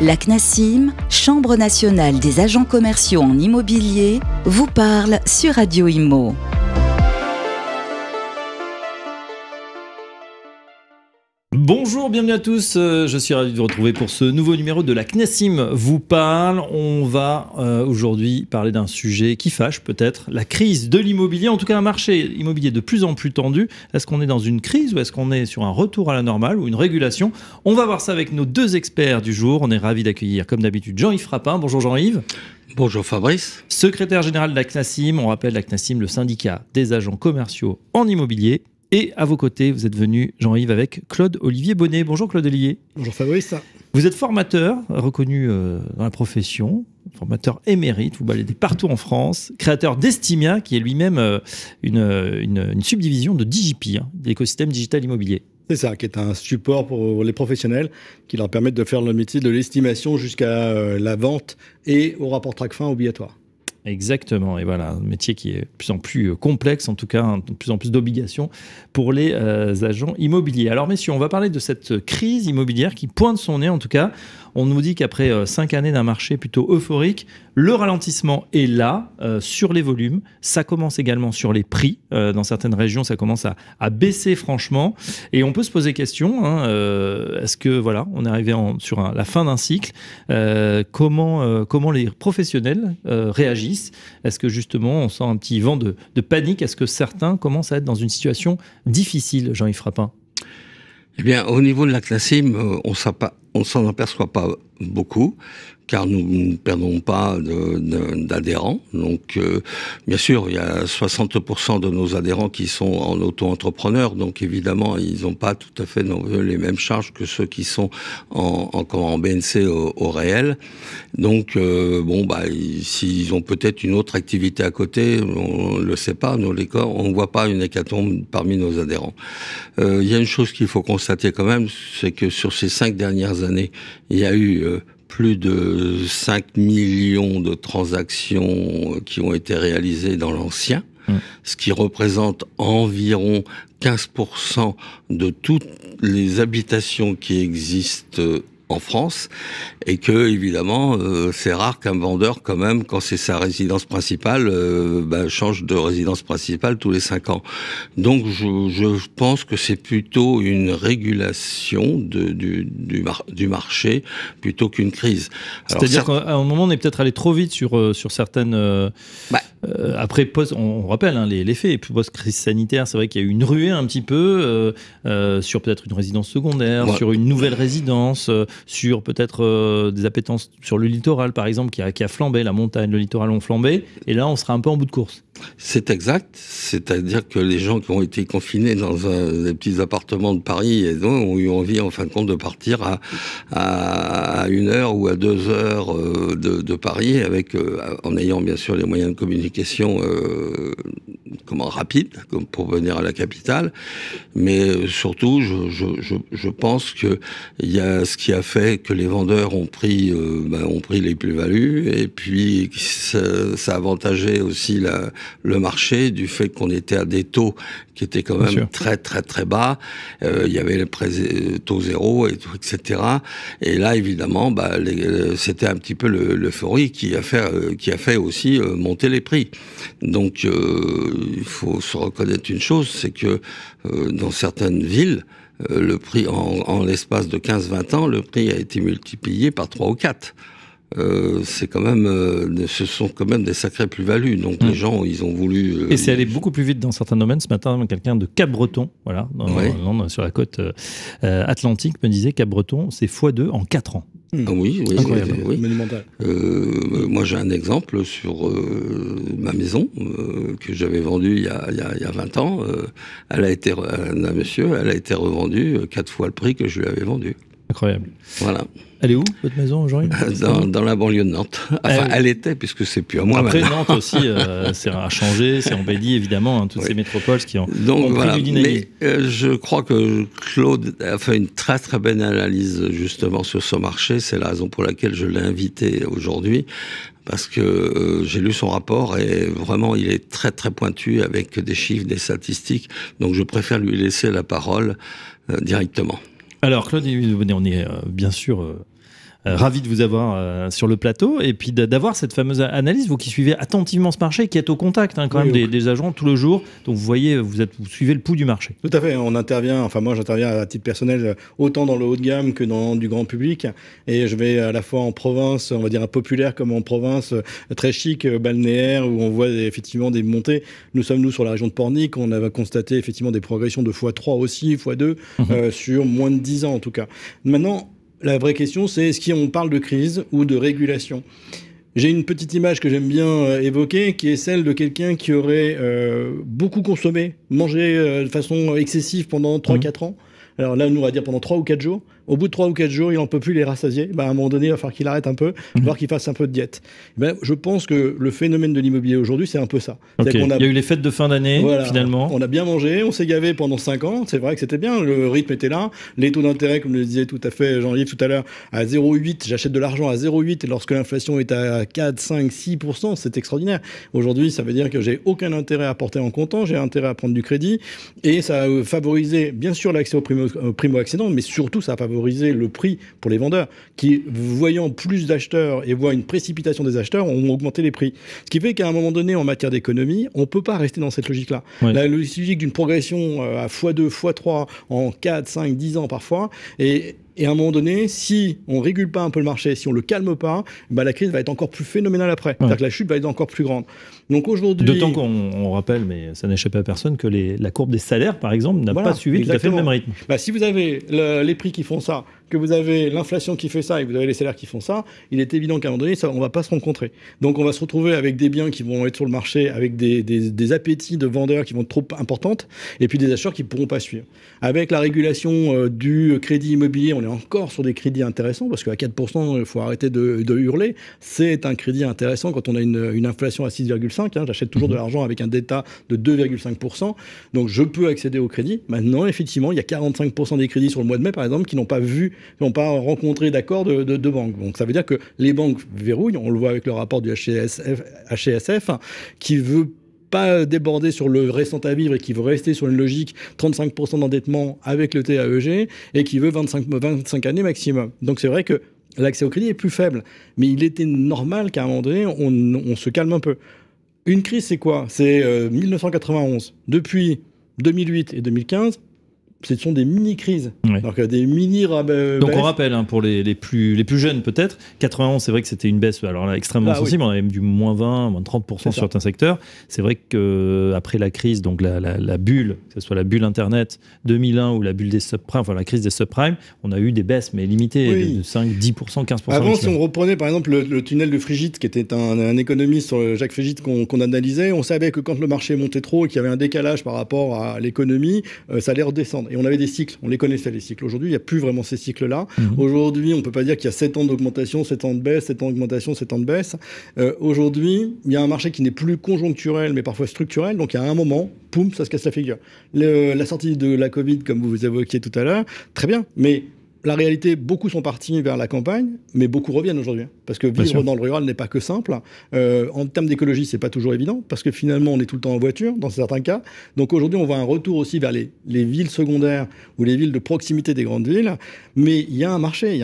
La CNACIM, Chambre nationale des agents commerciaux en immobilier, vous parle sur Radio Imo. Bonjour, bienvenue à tous, je suis ravi de vous retrouver pour ce nouveau numéro de la CNACIM vous parle. On va aujourd'hui parler d'un sujet qui fâche peut-être, la crise de l'immobilier, en tout cas un marché immobilier de plus en plus tendu. Est-ce qu'on est dans une crise ou est-ce qu'on est sur un retour à la normale ou une régulation? On va voir ça avec nos deux experts du jour. On est ravis d'accueillir comme d'habitude Jean-Yves Frappin. Bonjour Jean-Yves. Bonjour Fabrice. Secrétaire général de la CNACIM, on rappelle la CNACIM, le syndicat des agents commerciaux en immobilier. Et à vos côtés, vous êtes venu, Jean-Yves, avec Claude-Olivier Bonnet. Bonjour Claude-Olivier. Bonjour Fabrice. Vous êtes formateur, reconnu dans la profession, formateur émérite, vous baladez partout en France, créateur d'Estimia, qui est lui-même une subdivision de Digipi, de l'écosystème digital immobilier. C'est ça, qui est un support pour les professionnels qui leur permettent de faire le métier de l'estimation jusqu'à la vente et au rapport TRAC-fin obligatoire. Exactement, et voilà, un métier qui est de plus en plus complexe, en tout cas, de plus en plus d'obligations pour les agents immobiliers. Alors messieurs, on va parler de cette crise immobilière qui pointe son nez, en tout cas. On nous dit qu'après 5 années d'un marché plutôt euphorique, le ralentissement est là, sur les volumes. Ça commence également sur les prix. Dans certaines régions, ça commence à baisser franchement. Et on peut se poser question, est-ce que, voilà, on est arrivé sur la fin d'un cycle, comment les professionnels réagissent? Est-ce que justement, on sent un petit vent de panique? Est-ce que certains commencent à être dans une situation difficile, Jean-Yves Frappin? Eh bien, au niveau de la CNACIM, on s'en aperçoit pas beaucoup, car nous ne perdons pas d'adhérents. Donc, bien sûr, il y a 60% de nos adhérents qui sont en auto-entrepreneurs. Donc, évidemment, ils n'ont pas tout à fait les mêmes charges que ceux qui sont en BNC au réel. Donc, s'ils ont peut-être une autre activité à côté, on le sait pas. On ne voit pas une hécatombe parmi nos adhérents. Il y a une chose qu'il faut constater quand même, c'est que sur ces 5 dernières années, il y a eu plus de 5 millions de transactions qui ont été réalisées dans l'ancien, ce qui représente environ 15% de toutes les habitations qui existent en France, et que évidemment c'est rare qu'un vendeur, quand même, quand c'est sa résidence principale, change de résidence principale tous les 5 ans. Donc je pense que c'est plutôt une régulation du marché plutôt qu'une crise. C'est-à-dire qu'à un moment on est peut-être allé trop vite sur certaines... après, on rappelle les faits, post-crise sanitaire, c'est vrai qu'il y a eu une ruée un petit peu sur peut-être une résidence secondaire, sur une nouvelle résidence, sur peut-être des appétences sur le littoral, par exemple, qui a flambé, la montagne, le littoral ont flambé, et là on sera un peu en bout de course. C'est exact, c'est-à-dire que les gens qui ont été confinés dans des petits appartements de Paris ont eu envie, en fin de compte, de partir à 1 heure ou à 2 heures de Paris, en ayant bien sûr les moyens de communication rapides, comme pour venir à la capitale. Mais surtout, je pense que il y a ce qui a fait que les vendeurs ont pris les plus-values, et puis ça avantageait aussi le marché du fait qu'on était à des taux qui étaient quand même très très très bas. Il y avait les taux zéro, etc. Et là, évidemment, c'était un petit peu l'euphorie qui a fait aussi monter les prix. Donc, il faut se reconnaître une chose, c'est que dans certaines villes, le prix, en l'espace de 15-20 ans, le prix a été multiplié par 3 ou 4. C'est quand même, ce sont quand même des sacrées plus-values. Donc les gens, ils ont voulu... Et c'est allé beaucoup plus vite dans certains domaines. Ce matin, quelqu'un de Cap-Breton, voilà, sur la côte atlantique, me disait Cap-Breton, c'est x2 en 4 ans. Oui, oui. Monumental. Moi, j'ai un exemple sur ma maison que j'avais vendue il y a 20 ans. Elle a été revendue 4 fois le prix que je lui avais vendu. Incroyable. Voilà. Elle est où, votre maison, Jean-Yves? Dans la banlieue de Nantes. Enfin, elle était, puisque c'est plus à moi. Après, maintenant. Nantes aussi, c'est à changer, c'est embelli, évidemment, toutes ces métropoles qui ont voilà. pris du dynamisme. Mais je crois que Claude a fait une très très belle analyse, justement, sur ce marché. C'est la raison pour laquelle je l'ai invité aujourd'hui. Parce que j'ai lu son rapport et vraiment il est très très pointu avec des chiffres, des statistiques. Donc je préfère lui laisser la parole directement. Alors Claude, on est bien sûr Ravi de vous avoir sur le plateau et puis d'avoir cette fameuse analyse, vous qui suivez attentivement ce marché, qui êtes au contact quand même des agents tout le jour, donc vous voyez, vous suivez le pouls du marché. Tout à fait, moi j'interviens à titre personnel autant dans le haut de gamme que dans du grand public, et je vais à la fois en province, on va dire populaire, comme en province très chic, balnéaire, où on voit effectivement des montées. Nous sommes sur la région de Pornic, on a constaté effectivement des progressions de x3 aussi, x2, sur moins de 10 ans en tout cas. Maintenant, la vraie question, c'est est-ce qu'on parle de crise ou de régulation ? J'ai une petite image que j'aime bien évoquer, qui est celle de quelqu'un qui aurait beaucoup consommé, mangé de façon excessive pendant 3-4 ans. Alors là, nous, on va dire pendant 3 ou 4 jours. Au bout de 3 ou 4 jours, il n'en peut plus les rassasier. À un moment donné, il va falloir qu'il arrête un peu, voire qu'il fasse un peu de diète. Je pense que le phénomène de l'immobilier aujourd'hui, c'est un peu ça. Okay. Il y a eu les fêtes de fin d'année, finalement. On a bien mangé, on s'est gavé pendant 5 ans. C'est vrai que c'était bien, le rythme était là. Les taux d'intérêt, comme le disait tout à fait Jean-Yves tout à l'heure, à 0,8. J'achète de l'argent à 0,8. Et lorsque l'inflation est à 4, 5, 6%, c'est extraordinaire. Aujourd'hui, ça veut dire que j'ai aucun intérêt à porter en comptant. J'ai intérêt à prendre du crédit. Et ça a favorisé, bien sûr, l'accès au primo-accédant, mais surtout, ça a favorisé le prix pour les vendeurs, qui, voyant plus d'acheteurs et voient une précipitation des acheteurs, ont augmenté les prix. Ce qui fait qu'à un moment donné, en matière d'économie, on ne peut pas rester dans cette logique-là. La logique d'une progression à x2, x3 en 4, 5, 10 ans parfois, et à un moment donné, si on ne régule pas un peu le marché, si on ne le calme pas, la crise va être encore plus phénoménale après. C'est-à-dire que la chute va être encore plus grande. Donc aujourd'hui... D'autant qu'on rappelle, mais ça n'échappe à personne, que la courbe des salaires, par exemple, n'a pas suivi tout à fait le même rythme. Si vous avez les prix qui font ça, que vous avez l'inflation qui fait ça et que vous avez les salaires qui font ça, il est évident qu'à un moment donné, on ne va pas se rencontrer. Donc on va se retrouver avec des biens qui vont être sur le marché, avec des appétits de vendeurs qui vont être trop importantes, et puis des acheteurs qui ne pourront pas suivre. Avec la régulation du crédit immobilier, on est encore sur des crédits intéressants, parce qu'à 4%, il faut arrêter de hurler. C'est un crédit intéressant quand on a une inflation à 6,5%. J'achète toujours de l'argent avec un delta de 2,5%. Donc je peux accéder au crédit. Maintenant, effectivement, il y a 45% des crédits sur le mois de mai, par exemple, qui n'ont pas rencontré d'accord de banque. Donc ça veut dire que les banques verrouillent. On le voit avec le rapport du HCSF, qui veut pas déborder sur le restant à vivre et qui veut rester sur une logique 35% d'endettement avec le TAEG et qui veut 25 années maximum. Donc c'est vrai que l'accès au crédit est plus faible. Mais il était normal qu'à un moment donné, on se calme un peu. Une crise, c'est quoi ? C'est 1991. Depuis 2008 et 2015, ce sont des mini-crises. Donc des mini-rabais. Donc on rappelle, pour les plus jeunes peut-être, 91, c'est vrai que c'était une baisse alors là, extrêmement sensible, on avait même du moins 20, moins 30% sur certains secteurs. C'est vrai qu'après la crise, donc la bulle, que ce soit la bulle Internet 2001 ou la bulle des subprimes, enfin la crise des subprimes, on a eu des baisses, mais limitées, de 5, 10%, 15%. Avant, si on reprenait par exemple le tunnel de Frigide, qui était un économiste, Jacques Frigide, qu'on analysait, on savait que quand le marché montait trop et qu'il y avait un décalage par rapport à l'économie, ça allait redescendre. Et on avait des cycles, on les connaissait les cycles. Aujourd'hui, il n'y a plus vraiment ces cycles-là. Aujourd'hui, on ne peut pas dire qu'il y a 7 ans d'augmentation, 7 ans de baisse, 7 ans d'augmentation, 7 ans de baisse. Aujourd'hui, il y a un marché qui n'est plus conjoncturel, mais parfois structurel. Donc, à un moment, poum, ça se casse la figure. La sortie de la Covid, comme vous évoquiez tout à l'heure, très bien, mais la réalité, beaucoup sont partis vers la campagne, mais beaucoup reviennent aujourd'hui. Parce que vivre dans le rural n'est pas que simple. En termes d'écologie, c'est pas toujours évident, parce que finalement, on est tout le temps en voiture, dans certains cas. Donc aujourd'hui, on voit un retour aussi vers les villes secondaires ou les villes de proximité des grandes villes. Mais il y a un marché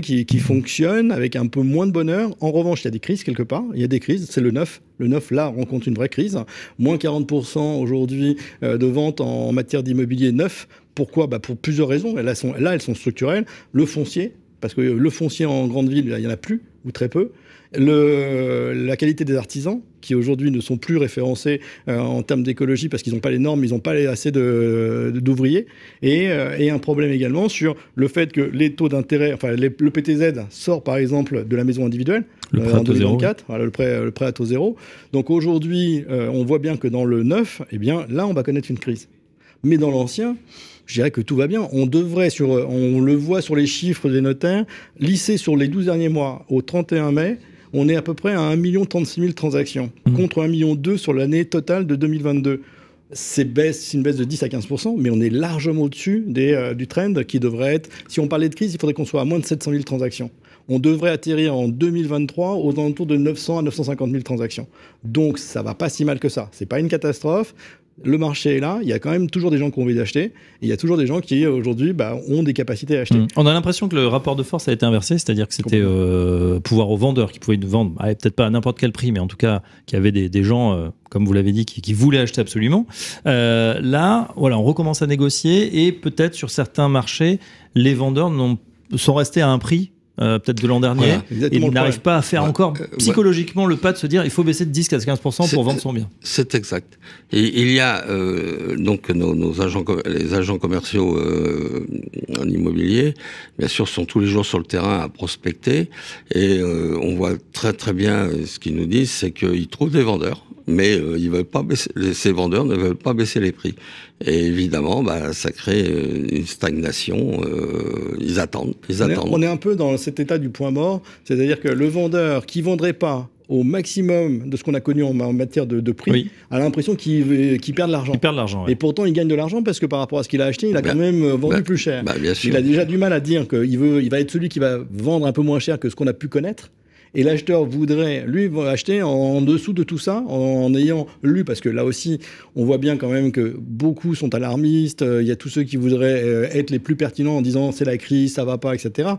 qui fonctionne avec un peu moins de bonheur. En revanche, il y a des crises quelque part. Il y a des crises, c'est le neuf. Le neuf, là, rencontre une vraie crise. Moins 40% aujourd'hui de ventes en matière d'immobilier neuf. Pourquoi ? Pour plusieurs raisons. Elles sont structurelles. Le foncier, parce que le foncier en grande ville, il n'y en a plus, ou très peu. La qualité des artisans, qui aujourd'hui ne sont plus référencés en termes d'écologie parce qu'ils n'ont pas les normes, ils n'ont pas assez d'ouvriers. Et un problème également sur le fait que les taux d'intérêt, le PTZ sort par exemple de la maison individuelle en 2024, le prêt à taux zéro. Donc aujourd'hui, on voit bien que dans le neuf, là, on va connaître une crise. Mais dans l'ancien, je dirais que tout va bien. On le voit sur les chiffres des notaires, lissé sur les 12 derniers mois, au 31 mai, on est à peu près à 1 036 000 transactions, contre 1,2 million sur l'année totale de 2022. C'est une baisse de 10 à 15%, mais on est largement au-dessus du trend qui devrait être... Si on parlait de crise, il faudrait qu'on soit à moins de 700 000 transactions. On devrait atterrir en 2023 aux alentours de 900 à 950 000 transactions. Donc, ça va pas si mal que ça. C'est pas une catastrophe. le marché est là, il y a quand même toujours des gens qui ont envie d'acheter, et il y a toujours des gens qui, aujourd'hui, ont des capacités à acheter. On a l'impression que le rapport de force a été inversé, c'est-à-dire que c'était pouvoir aux vendeurs qui pouvaient vendre, peut-être pas à n'importe quel prix, mais en tout cas, qu'il y avait des gens, comme vous l'avez dit, qui voulaient acheter absolument. Là, voilà, on recommence à négocier, et peut-être sur certains marchés, les vendeurs sont restés à un prix peut-être de l'an dernier, et ils n'arrivent pas à faire encore psychologiquement le pas de se dire il faut baisser de 10 à 15% pour vendre son bien. C'est exact. Et il y a donc les agents commerciaux en immobilier, bien sûr, sont tous les jours sur le terrain à prospecter, et on voit très très bien ce qu'ils nous disent, c'est qu'ils trouvent des vendeurs, mais ils veulent pas baisser, ces vendeurs ne veulent pas baisser les prix. Et évidemment, ça crée une stagnation. Ils attendent. On est un peu dans cet état du point mort, c'est-à-dire que le vendeur qui vendrait pas au maximum de ce qu'on a connu en matière de prix, a l'impression qu'il perd de l'argent. Il perd de l'argent, Et pourtant, il gagne de l'argent parce que par rapport à ce qu'il a acheté, il a quand même vendu plus cher. Il a déjà du mal à dire qu'il va être celui qui va vendre un peu moins cher que ce qu'on a pu connaître. Et l'acheteur voudrait, lui, acheter en dessous de tout ça, en ayant lu, parce que là aussi, on voit bien quand même que beaucoup sont alarmistes, il y a tous ceux qui voudraient être les plus pertinents en disant c'est la crise, ça va pas, etc.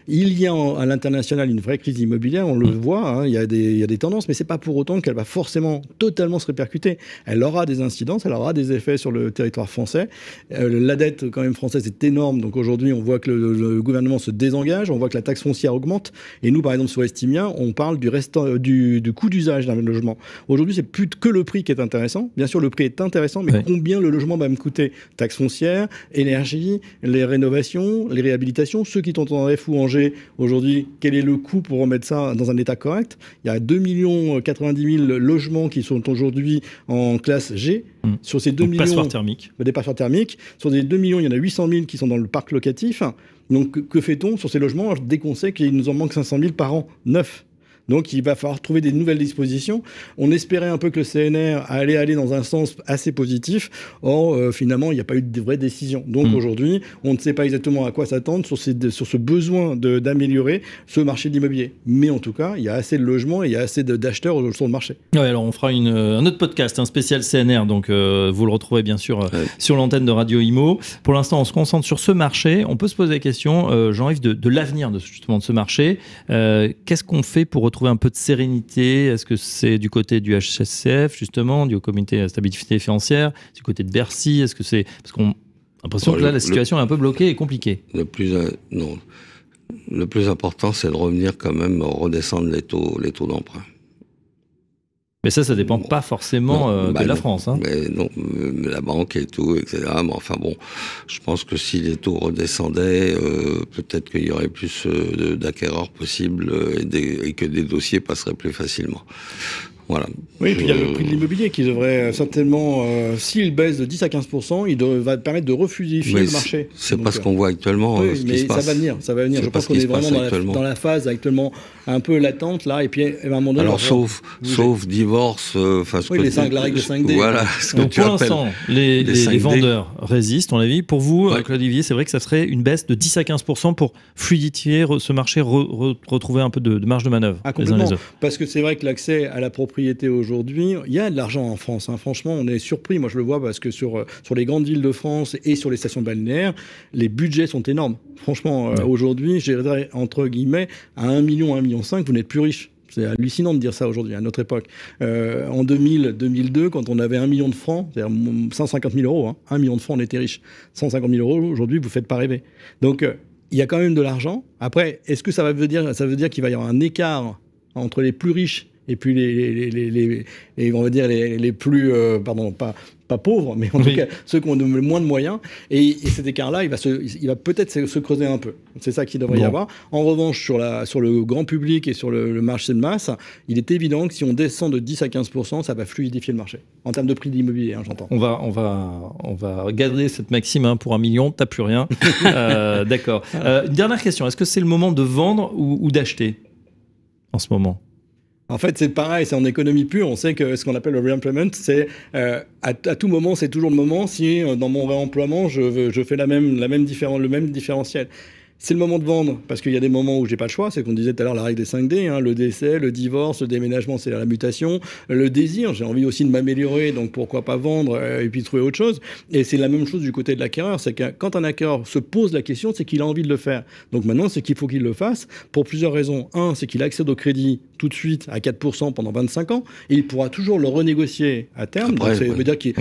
Il y a à l'international une vraie crise immobilière, on le voit, il y a des tendances, mais c'est pas pour autant qu'elle va forcément totalement se répercuter. Elle aura des incidences, elle aura des effets sur le territoire français. La dette quand même française est énorme, donc aujourd'hui on voit que le gouvernement se désengage, on voit que la taxe foncière augmente, et nous par exemple sur Estimia, on parle du coût d'usage d'un logement. Aujourd'hui, c'est plus que le prix qui est intéressant. Bien sûr, le prix est intéressant, mais combien le logement va me coûter? Taxe foncière, énergie, les rénovations, les réhabilitations. Ceux qui sont en F ou Angers, aujourd'hui, quel est le coût pour remettre ça dans un état correct? Il y a 2 90 000 logements qui sont aujourd'hui en classe G. Sur ces 2 millions... Passoires thermiques. Des passoires thermiques. Sur ces 2 millions, il y en a 800 000 qui sont dans le parc locatif. Donc, que fait-on sur ces logements dès qu'on sait qu'il nous en manque 500 000 par an neufs? Donc, il va falloir trouver des nouvelles dispositions. On espérait un peu que le CNR allait aller dans un sens assez positif. Or, finalement, il n'y a pas eu de vraie décision. Donc, aujourd'hui, on ne sait pas exactement à quoi s'attendre sur ce besoin d'améliorer ce marché de l'immobilier. Mais en tout cas, il y a assez de logements et il y a assez d'acheteurs sur le marché. Ouais, alors, on fera un autre podcast, un spécial CNR. Donc, vous le retrouvez bien sûr sur l'antenne de Radio Imo. Pour l'instant, on se concentre sur ce marché. On peut se poser la question, Jean-Yves, de l'avenir justement de ce marché. Qu'est-ce qu'on fait pour retrouver un peu de sérénité? Est-ce que c'est du côté du HCCF, justement, du Comité de stabilité financière, du côté de Bercy? Est-ce que c'est... Parce qu'on a l'impression que là, la situation est un peu bloquée et compliquée. Le plus important, c'est de revenir quand même, redescendre les taux d'emprunt. Mais ça dépend pas forcément de la France. Hein. Mais non, la banque et tout, etc. Mais enfin bon, je pense que si les taux redescendaient, peut-être qu'il y aurait plus d'acquéreurs possibles et que des dossiers passeraient plus facilement. Voilà. Oui, et puis il y a le prix de l'immobilier qui devrait certainement, s'il baisse de 10 à 15%, va permettre de refluidifier le marché. C'est pas ce qu'on voit actuellement. Oui, mais ça va venir. Je pense qu'on est vraiment dans la phase actuellement un peu latente là, et puis à un moment donné. Alors sauf divorce, la règle de 5D. Voilà. Donc pour l'instant, les vendeurs résistent, on l'a vu. Pour vous, Claude Olivier, c'est vrai que ça serait une baisse de 10 à 15% pour fluidifier ce marché, retrouver un peu de marge de manœuvre. Complètement. Parce que c'est vrai que l'accès à la propriété aujourd'hui, il y a de l'argent en France. Franchement, on est surpris. Moi, je le vois parce que sur les grandes villes de France et sur les stations balnéaires, les budgets sont énormes. Franchement, aujourd'hui, je dirais entre guillemets, à 1 million, 1,5 million, vous n'êtes plus riche. C'est hallucinant de dire ça aujourd'hui, à notre époque. En 2002, quand on avait 1 million de francs, c'est-à-dire 150 000 euros, 1 million de francs, on était riche. 150 000 euros, aujourd'hui, vous ne faites pas rêver. Donc, il y a quand même de l'argent. Après, est-ce que ça veut dire qu'il va y avoir un écart entre les plus riches et puis on va dire les plus, pas pauvres, mais en tout cas ceux qui ont le moins de moyens. Et cet écart-là, il va peut-être se creuser un peu. C'est ça qu'il devrait y avoir. En revanche, sur le grand public et sur le marché de masse, il est évident que si on descend de 10 à 15%, ça va fluidifier le marché. En termes de prix de l'immobilier, j'entends. On va garder cette maxime pour 1 million, t'as plus rien. D'accord. Une dernière question. Est-ce que c'est le moment de vendre ou d'acheter en ce moment? En fait, c'est pareil, c'est en économie pure. On sait que ce qu'on appelle le re-employment, c'est à tout moment, c'est toujours le moment si dans mon réemploi, je fais le même différentiel. C'est le moment de vendre, parce qu'il y a des moments où j'ai pas le choix, c'est qu'on disait tout à l'heure la règle des 5D, hein, le décès, le divorce, le déménagement, c'est la mutation, le désir, j'ai envie aussi de m'améliorer, donc pourquoi pas vendre et puis trouver autre chose. Et c'est la même chose du côté de l'acquéreur, c'est que quand un acquéreur se pose la question, c'est qu'il a envie de le faire. Donc maintenant, c'est qu'il faut qu'il le fasse pour plusieurs raisons. Un, c'est qu'il accède au crédit tout de suite à 4% pendant 25 ans, et il pourra toujours le renégocier à terme. Après, donc ça veut dire qu'il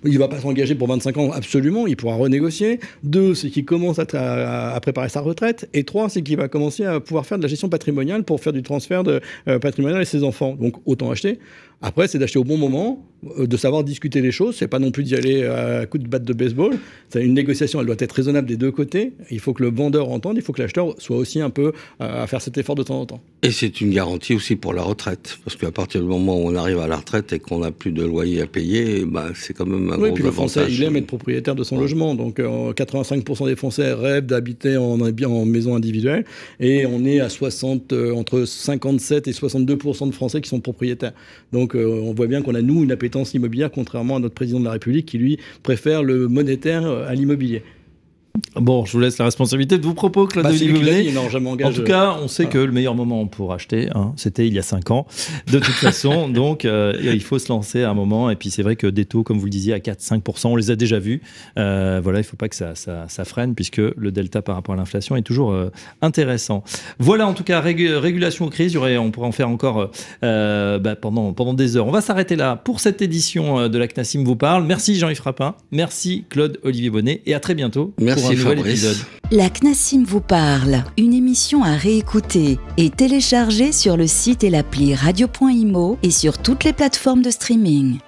ne va pas s'engager pour 25 ans, absolument, il pourra renégocier. 2, c'est qu'il commence à préparer sa retraite. Et 3, c'est qu'il va commencer à pouvoir faire de la gestion patrimoniale pour faire du transfert de patrimonial à ses enfants. Donc autant acheter. Après, c'est d'acheter au bon moment, de savoir discuter les choses. C'est pas non plus d'y aller à coup de batte de baseball. C'est une négociation, elle doit être raisonnable des deux côtés. Il faut que le vendeur entende, il faut que l'acheteur soit aussi un peu à faire cet effort de temps en temps. Et c'est une garantie aussi pour la retraite. Parce qu'à partir du moment où on arrive à la retraite et qu'on n'a plus de loyer à payer, c'est quand même un gros avantage. Puis le Français, il aime être propriétaire de son logement. Donc 85% des Français rêvent d'habiter en maison individuelle. Et on est à entre 57 et 62% de Français qui sont propriétaires. Donc on voit bien qu'on a, nous, une appétence immobilière, contrairement à notre président de la République qui, lui, préfère le monétaire à l'immobilier. Bon, je vous laisse la responsabilité de vos propos, Claude Olivier. En tout cas, on sait que le meilleur moment pour acheter, c'était il y a 5 ans. De toute façon, donc, il faut se lancer à un moment. Et puis, c'est vrai que des taux, comme vous le disiez, à 4-5%, on les a déjà vus. Voilà, il ne faut pas que ça freine, puisque le delta par rapport à l'inflation est toujours intéressant. Voilà, en tout cas, régulation aux crises. On pourrait en faire encore pendant des heures. On va s'arrêter là pour cette édition de la CNACIM vous parle. Merci Jean-Yves Frappin. Merci Claude Olivier Bonnet. Et à très bientôt. Merci. Pour un nouvel épisode. La CNACIM vous parle, une émission à réécouter et télécharger sur le site et l'appli radio.imo et sur toutes les plateformes de streaming.